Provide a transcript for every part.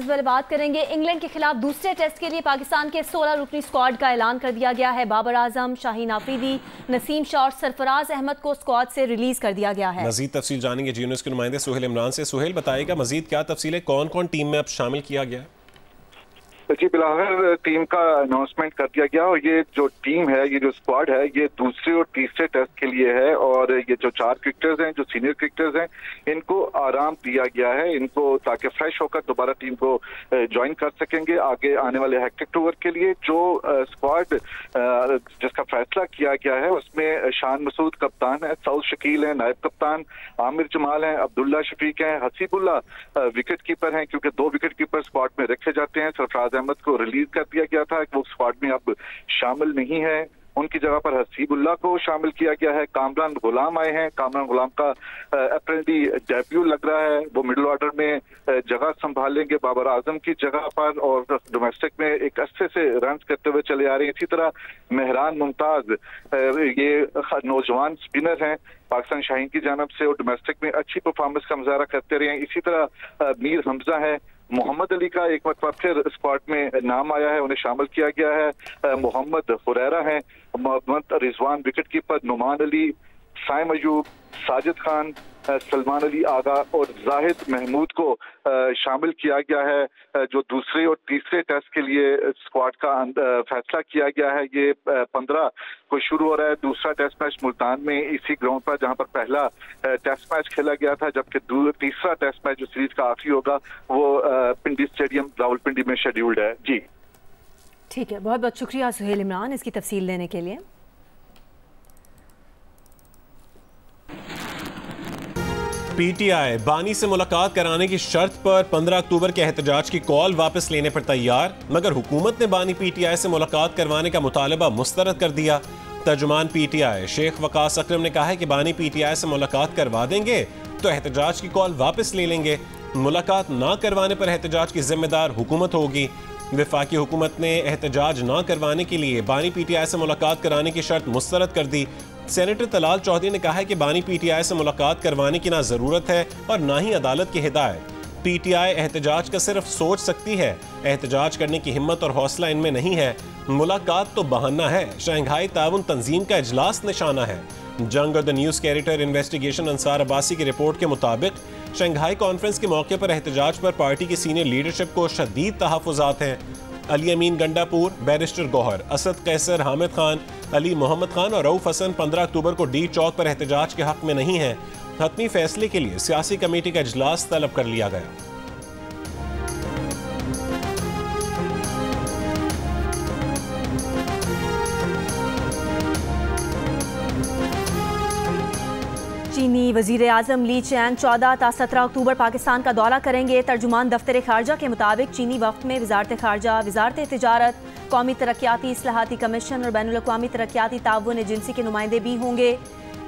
सबसे पहले बात करेंगे इंग्लैंड के खिलाफ दूसरे टेस्ट के लिए पाकिस्तान के 16 रुकनी स्क्वाड का ऐलान कर दिया गया है। बाबर आजम, शाहीन आफरीदी, नसीम शाह और सरफराज अहमद को स्क्वाड से रिलीज कर दिया गया है। मजीद तफसील जानेंगे जी न्यूज़ के नुमाइंदे सुहेल इमरान से। सुहेल बताएगा मजीद क्या तफसील है, कौन कौन टीम में अब शामिल किया गया? जी बिलाखिर टीम का अनाउंसमेंट कर दिया गया और ये जो टीम है, ये जो स्क्वाड है, ये दूसरे और तीसरे टेस्ट के लिए है। और ये जो 4 क्रिकेटर्स हैं, जो सीनियर क्रिकेटर्स हैं, इनको आराम दिया गया है, इनको ताकि फ्रेश होकर दोबारा टीम को ज्वाइन कर सकेंगे आगे आने वाले हेक्टिक टूर के लिए। जो स्क्वाड जिसका फैसला किया गया है उसमें शान मसूद कप्तान है, सऊद शकील है नायब कप्तान, आमिर जमाल है, अब्दुल्ला शफीक है, हसीबुल्ला विकेट कीपर हैं, क्योंकि 2 विकेट कीपर स्क्वाड में रखे जाते हैं। सरफराज अहमद को रिलीज कर दिया गया था, वो स्क्वाड में अब शामिल नहीं है, उनकी जगह पर हसीबुल्ला को शामिल किया गया है। कामरान गुलाम आए हैं, कामरान गुलाम का अप्रैली डेब्यू लग रहा है, वो मिडिल ऑर्डर में जगह संभालेंगे बाबर आजम की जगह पर और डोमेस्टिक में एक अच्छे से रन करते हुए चले आ रहे हैं। इसी तरह मेहरान मुमताज ये नौजवान स्पिनर हैं पाकिस्तान शाहीन की जानब से और डोमेस्टिक में अच्छी परफॉर्मेंस का मुजाहरा करते रहे हैं। इसी तरह मीर हमजा है, मोहम्मद अली का एक मरतबा फिर स्क्वाड में नाम आया है, उन्हें शामिल किया गया है। मोहम्मद हुरैरा है, मोहम्मद रिजवान विकेट कीपर, नुमान अली, साइम अयूब, साजिद खान, सलमान अली आगा और जाहिद महमूद को शामिल किया गया है। जो दूसरे और तीसरे टेस्ट के लिए स्क्वाड का फैसला किया गया है, ये 15 को शुरू हो रहा है। दूसरा टेस्ट मैच मुल्तान में इसी ग्राउंड पर जहां पर पहला टेस्ट मैच खेला गया था, जबकि तीसरा टेस्ट मैच जो सीरीज का आखिरी होगा वो पिंडी स्टेडियम रावलपिंडी में शेड्यूल्ड है। जी ठीक है, बहुत बहुत शुक्रिया सुहेल इमरान इसकी तफसील देने के लिए। पीटीआई बानी से मुलाकात कराने की शर्त पर 15 अक्टूबर के एहतजाज की कॉल वापस लेने पर तैयार, मगर हुकूमत ने बानी पीटीआई से मुलाकात करवाने का मुतालबा मुस्तरद कर दिया। तर्जुमान पीटीआई शेख वकास अकरम ने कहा है कि बानी पीटीआई से मुलाकात करवा देंगे तो एहतजाज की कॉल वापस ले लेंगे, मुलाकात ना करवाने पर एहतजाज की जिम्मेदार हुकूमत होगी। वफाकी हुकूमत ने एहतजाज ना करवाने के लिए बानी पीटीआई से मुलाकात कराने की शर्त मुस्तरद कर दी। सेनेटर तलाल चौधरी ने कहा है कि बानी पीटीआई से मुलाकात करवाने की ना जरूरत है और ना ही अदालत की हिदायत। पीटीआई एहतजाज का सिर्फ सोच सकती है, एहतजाज करने की हिम्मत और हौसला इनमें नहीं है। मुलाकात तो बहाना है, शंघाई ताउन तंजीम का इजलास निशाना है। जंग और द न्यूज़ के एडिटर इन्वेस्टिगेशन अंसार अब्बासी की रिपोर्ट के मुताबिक शंघाई कॉन्फ्रेंस के मौके पर एहतजाज पर पार्टी की सीनियर लीडरशिप को शदीद तहफ़्फ़ुज़ात हैं। अली अमीन गंडापुर, बैरिस्टर गौहर, असद कैसर, हामिद खान, अली मोहम्मद खान और रऊफ हसन 15 अक्टूबर को डी चौक पर एहतजाज के हक में नहीं हैं। हतमी फैसले के लिए सियासी कमेटी का इजलास तलब कर लिया गया। चीनी वजीर आजम ली चैन 14 ता 17 अक्टूबर पाकिस्तान का दौरा करेंगे। तर्जुमान दफ्तर खारजा के मुताबिक चीनी वफ्द में वजारत खारजा, वजारत तिजारत, कौमी तरक्याती इस्लाहाती कमीशन और बैनुल अक़वामी तरक्याती ताउन एजेंसी के नुमाइंदे भी होंगे।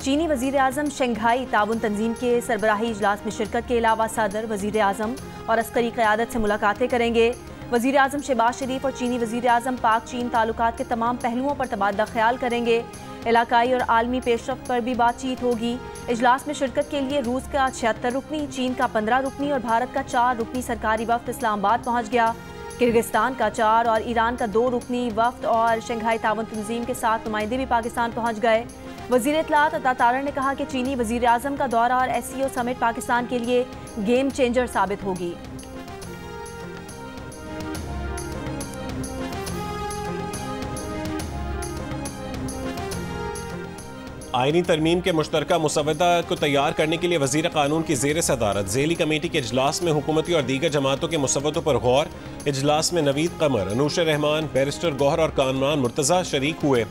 चीनी वजीर आजम शंघाई ताउन तंजीम के सरबराही इजलास में शिरकत के अलावा सदर, वजीर आजम और अस्करी क़यादत से मुलाकातें करेंगे। वजीर आजम शहबाज शरीफ और चीनी वजीर आजम पाक चीन ताल्लुकात के तमाम पहलुओं पर तबादला ख्याल करेंगे। इलाकाई और आलमी पेशरफ्त पर भी बातचीत होगी। इजलास में शिरकत के लिए रूस का 76 रुकनी, चीन का 15 रुकनी और भारत का 4 रुकनी सरकारी वफ्द इस्लामाबाद पहुँच गया। किर्गिस्तान का 4 और ईरान का 2 रुकनी वफ्द और शंघाई ताउन तंजीम के 7 नुमाइंदे भी पाकिस्तान पहुँच गए। वज़ीर इत्तलात अता तारड़ ने कहा कि चीनी वज़ीर आज़म का दौरा और SCO समिट पाकिस्तान के लिए गेम चेंजर साबित होगी। आईनी तरमीम के मुश्तरका मुसवदा को तैयार करने के लिए वज़ीर कानून की ज़ेर सदारत ज़ेली कमेटी के इजलास में हुकूमती और दीगर जमातों के मुसवदों पर गौर। इजलास में नवीद कमर, अनूशा रहमान, बैरिस्टर गौहर और कामरान मुर्तज़ा शरीक हुए।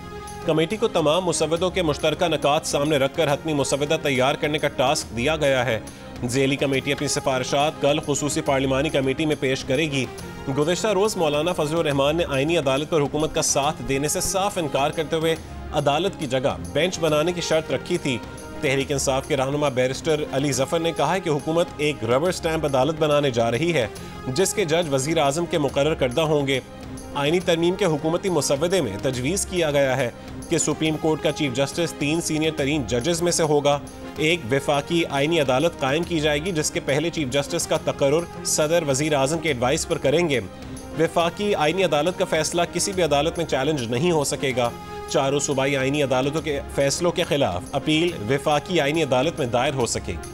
कमेटी को तमाम मुसवदों के मुश्तरका नकात सामने रखकर हतमी मुसवदा तैयार करने का टास्क दिया गया है। ज़ेली कमेटी अपनी सिफारिशात कल खुसूसी पार्लिमानी कमेटी में पेश करेगी। गुज़श्ता रोज़ मौलाना फजलुर रहमान ने आईनी अदालत पर हुकूमत का साथ देने से साफ इनकार करते हुए अदालत की जगह बेंच बनाने की शर्त रखी थी। तहरीक इंसाफ के रहनुमा बैरिस्टर अली जफर ने कहा है कि हुकूमत एक रबर स्टैंप अदालत बनाने जा रही है जिसके जज वज़ीर आज़म के मुकर्रर करदा होंगे। आईनी तरमीम के हुकूमती मुसवदे में तजवीज़ किया गया है कि सुप्रीम कोर्ट का चीफ जस्टिस 3 सीनियर तरीन जजेस में से होगा। एक वफाकी आईनी अदालत कायम की जाएगी जिसके पहले चीफ जस्टिस का तकर्रुर सदर वजीर आजम के एडवाइस पर करेंगे। वफाकी आईनी अदालत का फैसला किसी भी अदालत में चैलेंज नहीं हो सकेगा। चारों सूबाई आईनी अदालतों के फैसलों के खिलाफ अपील वफाकी आईनी अदालत में दायर हो सकेगी।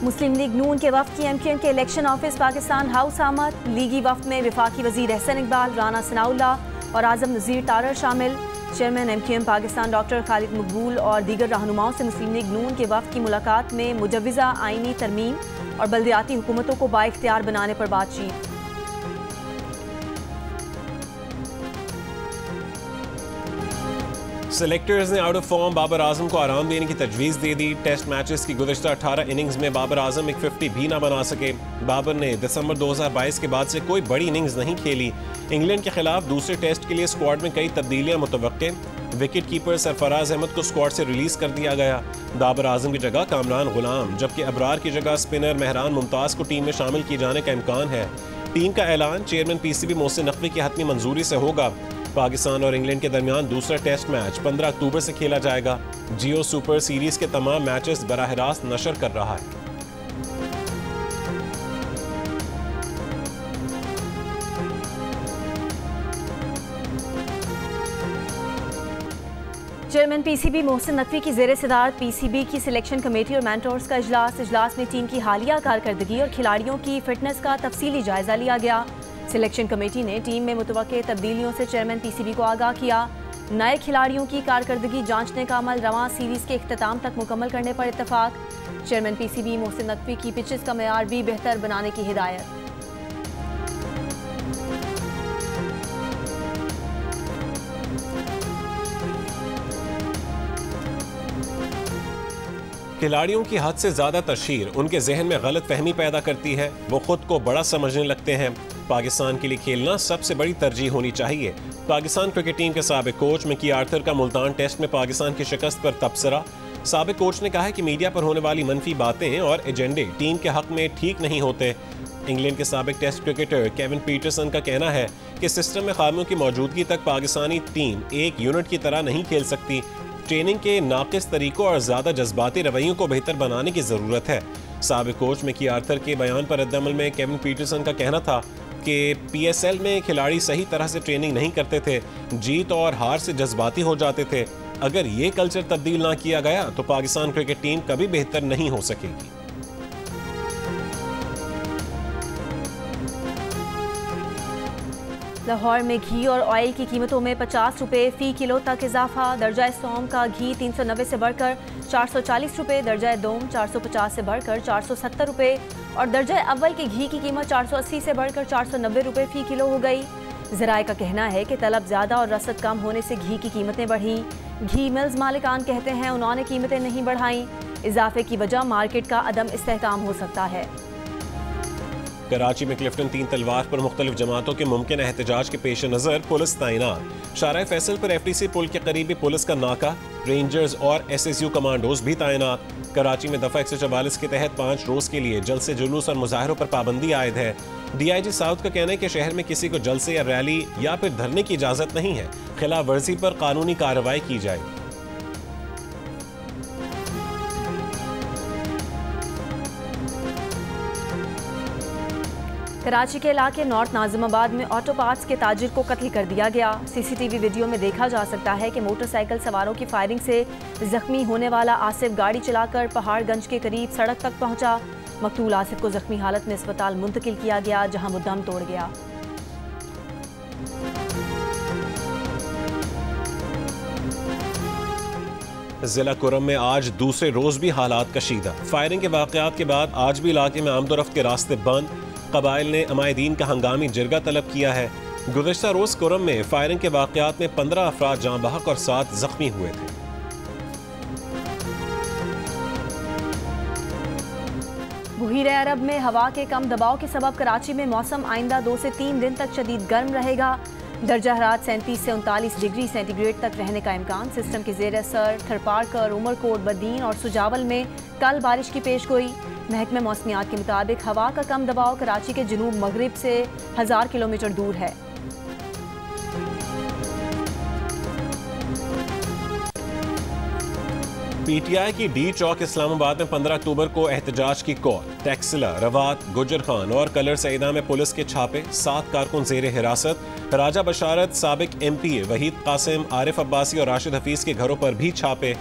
मुस्लिम लीग नून के वफ्द की एमक्यूएम के इलेक्शन ऑफिस पाकिस्तान हाउस आमद। लीगी वफ्द में वफाकी वजीर एहसन इकबाल, राना सनाउल्लाह और आजम नज़ीर तारर शामिल। Chairman MQM Pakistan doctor Khalid मकबूल और दीगर रहनुमाओं से मुस्लिम लीग नून के वफ्द की मुलाकात में मुजव्विज़ा आईनी तरमीम और बल्दियाती हुकूमतों को बाइख्तियार बनाने पर बातचीत। सेलेक्टर्स ने out of form Babar Azam को आराम देने की तजवीज़ दे दी। टेस्ट मैचेस की गुज़श्ता 18 इनिंग्स में बाबर आजम एक 50 भी ना बना सके। बाबर ने दिसंबर 2022 के बाद से कोई बड़ी इनिंग्स नहीं खेली। इंग्लैंड के खिलाफ दूसरे टेस्ट के लिए स्क्वाड में कई तब्दीलियां मुतवक्के। विकेट कीपर सरफराज अहमद को स्क्वाड से रिलीज कर दिया गया। बाबर आजम की जगह कामरान गुलाम जबकि अबरार की जगह स्पिनर मेहरान मुमताज़ को टीम में शामिल किए जाने का इम्कान है। टीम का ऐलान चेयरमैन पीसीबी मोहसिन नकवी की हतमी मंजूरी से होगा। पाकिस्तान और इंग्लैंड के दरमियान दूसरा टेस्ट मैच 15 अक्टूबर से खेला जाएगा। जियो सुपर सीरीज के तमाम मैचेस बराह रास्त नशर कर रहा है। चेयरमैन पीसीबी मोहसिन नकवी की ज़ेर सदारत पीसीबी की सिलेक्शन कमेटी और मेंटोर्स का इजलास में टीम की हालिया कारकर्दगी और खिलाड़ियों की फिटनेस का तफसीली जायजा लिया गया। सिलेक्शन कमेटी ने टीम में मुतवक्के तब्दीलियों से चेयरमैन पीसीबी को आगाह किया। नए खिलाड़ियों की कारकर्दगी जांचने का अमल रवां सीरीज के इख्तिताम तक मुकम्मल करने पर इत्तफाक। चेयरमैन पीसीबी मोहसिन नकवी की पिचेस का मेयार भी बेहतर बनाने की हिदायत। खिलाड़ियों की हद से ज्यादा तशहीर उनके जहन में गलत फहमी पैदा करती है। वो खुद को बड़ा समझने लगते हैं। पाकिस्तान के लिए खेलना सबसे बड़ी तरजीह होनी चाहिए। पाकिस्तान क्रिकेट टीम के साबिक कोच मिकी आर्थर का मुल्तान टेस्ट में पाकिस्तान की शिकस्त पर तबसरा। साबिक कोच ने कहा है कि मीडिया पर होने वाली मनफी बातें और एजेंडे टीम के हक में ठीक नहीं होते। इंग्लैंड के साबिक टेस्ट क्रिकेटर केविन पीटरसन का कहना है कि सिस्टम में खामियों की मौजूदगी तक पाकिस्तानी टीम एक यूनिट की तरह नहीं खेल सकती। ट्रेनिंग के नाकिस तरीकों और ज़्यादा जज्बाती रवैयों को बेहतर बनाने की ज़रूरत है। साबिक कोच मिकी आर्थर के बयान पर रद्दअमल में केविन पीटरसन का कहना था कि पीएसएल में खिलाड़ी सही तरह से ट्रेनिंग नहीं करते थे, जीत और हार से जज्बाती हो जाते थे। अगर ये कल्चर तब्दील ना किया गया तो पाकिस्तान क्रिकेट टीम कभी बेहतर नहीं हो सकेगी। लाहौर में घी और ऑयल की कीमतों में 50 रुपये फ़ी किलो तक इजाफा। दर्जा सोम का घी 390 से बढ़कर 440 रुपये, दर्जा दोम 450 से बढ़कर 470 रुपये और दर्जा अव्वल के घी की कीमत 480 से बढ़कर 490 रुपये फ़ी किलो हो गई। ज़राए का कहना है कि तलब ज़्यादा और रसद कम होने से घी की कीमतें बढ़ी। घी मिल्स मालिकान कहते हैं उन्होंने कीमतें नहीं बढ़ाई। इजाफे की वजह मार्केट का अदम इस्तेहकाम हो सकता है। कराची में क्लिफ्टन 3 तलवार पर मुख्तलिफ जमातों के मुमकिन एहतजाज के पेश नज़र पुलिस तैनात। शाहराह फैसल पर FTC पुल के करीबी पुलिस का नाका, रेंजर्स और SSU कमांडोज भी तैनात। कराची में दफ़ा 144 के तहत 5 रोज़ के लिए जलसे जुलूस और मुजाहरों पर पाबंदी आयद है। DIG साउथ का कहना है कि शहर में किसी को जलसे या रैली या फिर धरने की इजाज़त नहीं है। खिलाफ वर्जी पर कानूनी कार्रवाई की जाएगी। कराची के इलाके नॉर्थ नाजिमाबाद में ऑटो पार्ट्स के ताजिर को कत्ल कर दिया गया। CCTV वीडियो में देखा जा सकता है कि मोटरसाइकिल सवारों की फायरिंग से जख्मी होने वाला आसिफ गाड़ी चलाकर पहाड़गंज के करीब सड़क तक पहुंचा। मकतूल आसिफ को जख्मी हालत में अस्पताल मुंतकिल किया गया जहां वो दम तोड़ गया। जिला कुरम में आज दूसरे रोज भी हालात कशीदा। फायरिंग के वाकयात के बाद आज भी इलाके में आमदोरफ्त के रास्ते बंद। कबाइल ने अमायदीन का हंगामी जिरगा तलब किया है। गुज़श्ता रोज कुरम में फायरिंग के वाकयात में 15 अफराद जाँ बहक और 7 जख्मी हुए थे। बहीरे अरब में हवा के कम दबाव के सबब कराची में मौसम आइंदा 2 से 3 दिन तक शदीद गर्म रहेगा। दर्जा हरारत 37 से 39 डिग्री सेंटीग्रेड तक रहने का इम्कान। सिस्टम के जेर असर थरपारकर, उमरकोट, बदीन और सुजावल में कल बारिश की पेशगोई। महकमे मौसमियात के मुताबिक हवा का कम दबाव कराची के जनूब मगरिब से 1000 किलोमीटर दूर है। पीटीआई की डी चौक इस्लामाबाद में 15 अक्टूबर को एहतजाज की कॉल। टैक्सिला, रवात, गुजर खान और कलर सईदा में पुलिस के छापे। 7 कारकुन जेर हिरासत। राजा बशारत, साबिक MP वहीद कासिम, आरिफ अब्बासी और राशिद हफीज के घरों पर भी छापे।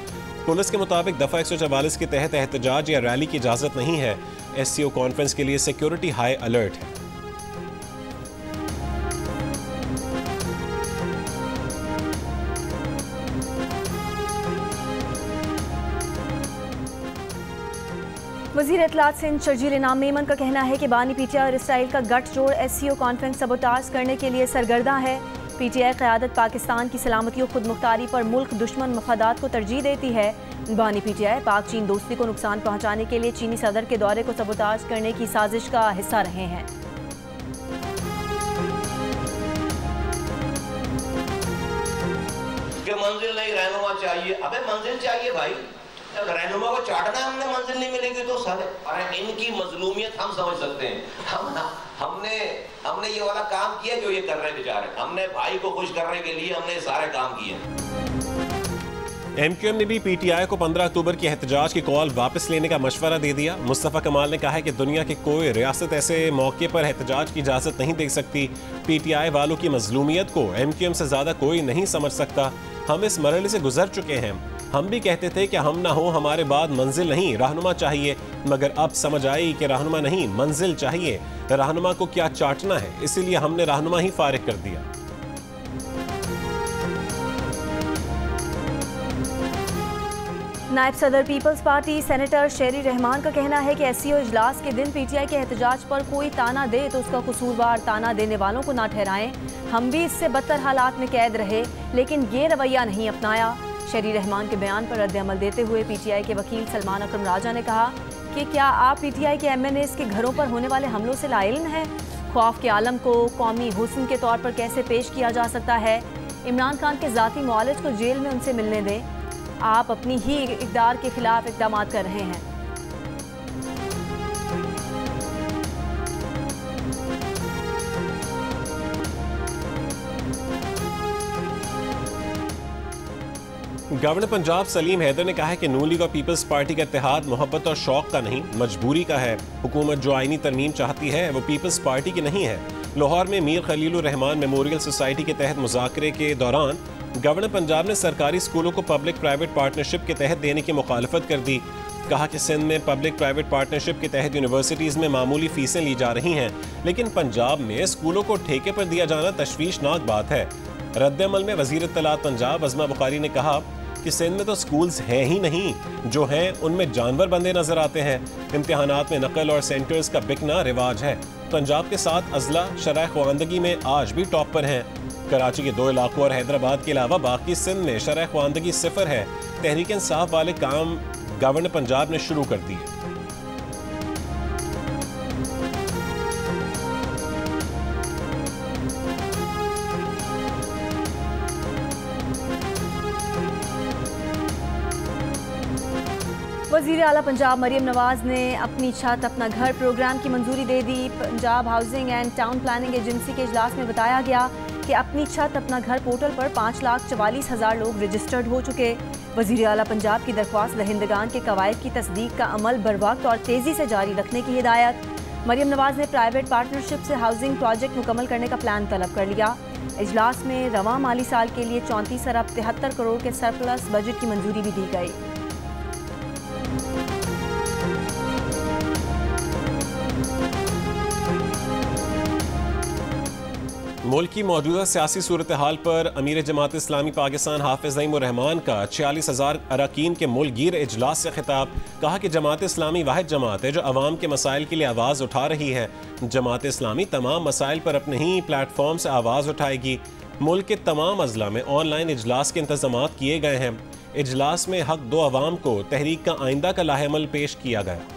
पुलिस के मुताबिक दफा 144 के तहत एहतजाज या रैली की इजाजत नहीं है। SCO कॉन्फ्रेंस के लिए सिक्योरिटी हाई अलर्ट है। वज़ीर इत्तलात सिंध शर्जील इनाम मेमन का कहना है कि बानी PTI और इसराइल का गठजोड़ SCO कॉन्फ्रेंस सबोटाज करने के लिए सरगर्दा है। PTI क़यादत पाकिस्तान की सलामती और खुद मुख्तारी पर मुल्क दुश्मन मफादात को तरजीह देती है। बानी PTI पाक चीन दोस्ती को नुकसान पहुँचाने के लिए चीनी सदर के दौरे को सबोटाज करने की साजिश का हिस्सा रहे हैं। मंजिल नहीं, रहनुमा चाहिए। अबे मंजिल चाहिए भाई, रहनुमा को चाटना हमने, मंजिल नहीं मिलेगी तो साले। अरे इनकी मजलूमियत हम समझ सकते हैं। हमने ये वाला काम किया जो ये कर रहे बेचारे। हमने भाई को खुश करने के लिए हमने सारे काम किए। MQM ने भी PTI को 15 अक्टूबर की एहतजाज की कॉल वापस लेने का मशवरा दे दिया। मुस्तफ़ा कमाल ने कहा है कि दुनिया की कोई रियासत ऐसे मौके पर एहतजाज की इजाज़त नहीं दे सकती। PTI वालों की मजलूमियत को MQM से ज़्यादा कोई नहीं समझ सकता। हम इस मरहले से गुजर चुके हैं। हम भी कहते थे कि हम ना हो, हमारे बाद मंजिल नहीं रहनुमा चाहिए, मगर अब समझ आई कि रहनुमा नहीं मंजिल चाहिए। रहनुमा को क्या चाटना है, इसीलिए हमने रहनुमा ही फारिग कर दिया। नायब सदर पीपल्स पार्टी सेनेटर शेरी रहमान का कहना है कि SCO इजलास के दिन PTI के एहतजाज पर कोई ताना दे तो उसका कसूरवार ताना देने वालों को ना ठहराएं। हम भी इससे बदतर हालात में कैद रहे, लेकिन ये रवैया नहीं अपनाया। शेरी रहमान के बयान पर रद्द-ए-अमल देते हुए PTI के वकील सलमान अकरम राजा ने कहा कि क्या आप PTI के MNAs के घरों पर होने वाले हमलों से लाइल्म हैं? खौफ के आलम को कौमी हुस्न के तौर पर कैसे पेश किया जा सकता है? इमरान खान के ज़ाती मुआलिज को जेल में उनसे मिलने दें। आप अपनी ही इक़दार के खिलाफ इक़दाम कर रहे हैं। गवर्नर पंजाब सलीम हैदर ने कहा है कि नून लीग और पीपल्स पार्टी का इत्तेहाद मोहब्बत और शौक का नहीं, मजबूरी का है। हुकूमत जो आईनी तरमीम चाहती है वो पीपल्स पार्टी की नहीं है। लाहौर में मीर खलीलुर रहमान मेमोरियल सोसाइटी के तहत मुज़ाकरे के दौरान गवर्नर पंजाब ने सरकारी स्कूलों को पब्लिक प्राइवेट पार्टनरशिप के तहत देने की मुखालफत कर दी। कहा कि सिंध में पब्लिक प्राइवेट पार्टनरशिप के तहत यूनिवर्सिटीज़ में मामूली फीसें ली जा रही हैं, लेकिन पंजाब में स्कूलों को ठेके पर दिया जाना तशवीशनाक बात है। रद्द-ए-अमल में वज़ीर इत्तलात पंजाब अज़मा बुखारी ने कहा कि सिंध में तो स्कूल्स हैं ही नहीं, जो हैं उनमें जानवर बंधे नजर आते हैं। इम्तिहानात में नकल और सेंटर्स का बिकना रिवाज है। पंजाब के साथ अजला शरह ख्वानदगी में आज भी टॉप पर हैं। कराची के 2 इलाकों और हैदराबाद के अलावा बाकी सिंध में शरह ख्वानदगी 0 है। तहरीक इंसाफ वाले काम गवर्नर पंजाब ने शुरू कर दिए। वज़ीर आला पंजाब मरियम नवाज ने अपनी छत अपना घर प्रोग्राम की मंजूरी दे दी। Punjab housing and town planning agency के इजलास में बताया गया कि अपनी छत अपना घर पोर्टल पर 5,44,000 लोग रजिस्टर्ड हो चुके। वज़ीर आला पंजाब की दरख्वास्त दहिंदगान के कवायद की तस्दीक का अमल बरवक्त और तेज़ी से जारी रखने की हिदायत। मरियम नवाज ने प्राइवेट पार्टनरशिप से हाउसिंग प्रोजेक्ट मुकम्मल करने का प्लान तलब कर लिया। इजलास में रवां माली साल के लिए 34 अरब 73 करोड़ के सरप्लस बजट की मंजूरी भी दी गई। मुल्क की मौजूदा सियासी सूरत हाल पर अमीर जमात इस्लामी पाकिस्तान हाफिज नईम उर रहमान का 46,000 अरकान के मुल्कगीर इजलास से खिताब। कहा कि जमात इस्लामी वाहिद जमात है जो अवाम के मसाइल के लिए आवाज़ उठा रही है। जमात इस्लामी तमाम मसाइल पर अपने ही प्लेटफॉर्म से आवाज़ उठाएगी। मुल्क के तमाम अजला में ऑनलाइन इजलास के इंतजाम किए गए हैं। इजलास में हक दो अवाम को तहरीक का आइंदा का लाहेमल पेश किया गया।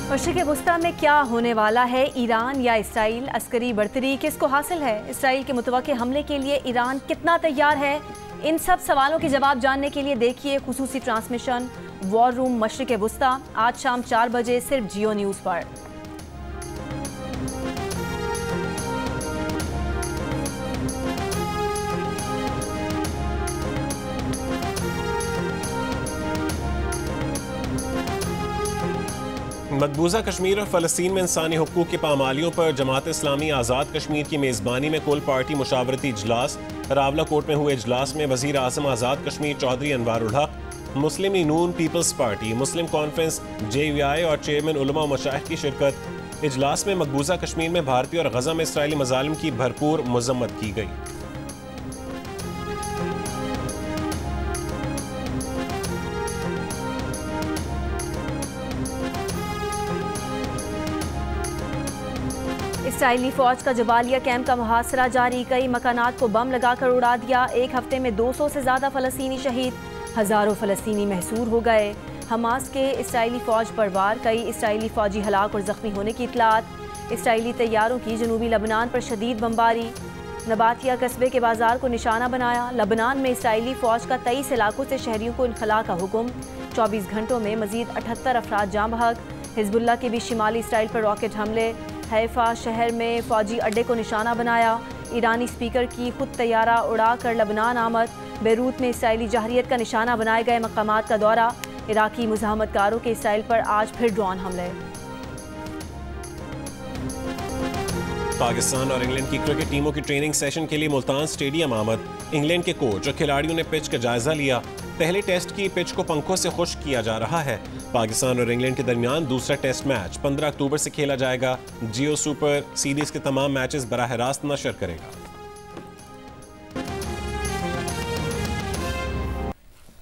मशरिक़ वुस्ता में क्या होने वाला है? ईरान या इसराइल? अस्करी बर्तरी किसको हासिल है? इसराइल के मुतवक्के हमले के लिए ईरान कितना तैयार है? इन सब सवालों के जवाब जानने के लिए देखिए खुसूसी ट्रांसमिशन वॉर रूम मशरिक़ वुस्ता आज शाम 4 बजे सिर्फ जियो न्यूज़ पर। मकबूजा कश्मीर और फ़लस्तीन में इंसानी हुकूक की पामालियों पर जमात इस्लामी आज़ाद कश्मीर की मेज़बानी में कुल पार्टी मुशावरती इजलास। रावलाकोट में हुए इजलास में वज़ीर आज़म आज़ाद कश्मीर चौधरी अनवारुल हक, मुस्लिम नून पीपल्स पार्टी, मुस्लिम कॉन्फ्रेंस JUI और चेयरमैन उलमा व मशाइख की शिरकत। इजलास में मकबूजा कश्मीर में भारतीय और गज़ा में इसराइली मज़ालिम की भरपूर मज़म्मत की गई। इसराइली फौज का जबालिया कैंप का मुहासरा जारी, कई मकानात को बम लगाकर उड़ा दिया। एक हफ्ते में 200 से ज़्यादा फ़लस्तीनी शहीद, हज़ारों फ़लस्तीनी महसूर हो गए। हमास के इसराइली फ़ौज पर वार, कई इसराइली फ़ौजी हलाक और ज़ख्मी होने की इतलात। इसराइली तैयारों की जनूबी लबनान पर शदीद बमबारी, नबातिया कस्बे के बाजार को निशाना बनाया। लबनान में इसराइली फ़ौज का 23 इलाकों से शहरियों को इनखला का हुक्म, 24 घंटों में मज़ीद 78 अफराद जाँ बहक। हिज़्बुल्लाह के भी शिमाली इसराइल पर रॉकेट हमले, हैफा शहर में फ़ौजी अड्डे को निशाना बनाया। ईरानी स्पीकर की खुद तैयारा उड़ा कर लबनान आमद, बेरूत में इसराइली जहरियत का निशाना बनाए गए मकामात का दौरा। इराकी मुज़ाहमतकारों के इसराइल पर आज फिर ड्रोन हमले। पाकिस्तान और इंग्लैंड की क्रिकेट टीमों की ट्रेनिंग सेशन के लिए मुल्तान स्टेडियम आमद। इंग्लैंड के कोच और खिलाड़ियों ने पिच का जायजा लिया। पहले टेस्ट की पिच को पंखों से खुश्क किया जा रहा है। पाकिस्तान और इंग्लैंड के दरमियान दूसरा टेस्ट मैच 15 अक्टूबर से खेला जाएगा। जियो सुपर सीरीज के तमाम मैचेस बराह रास्त नशर करेगा।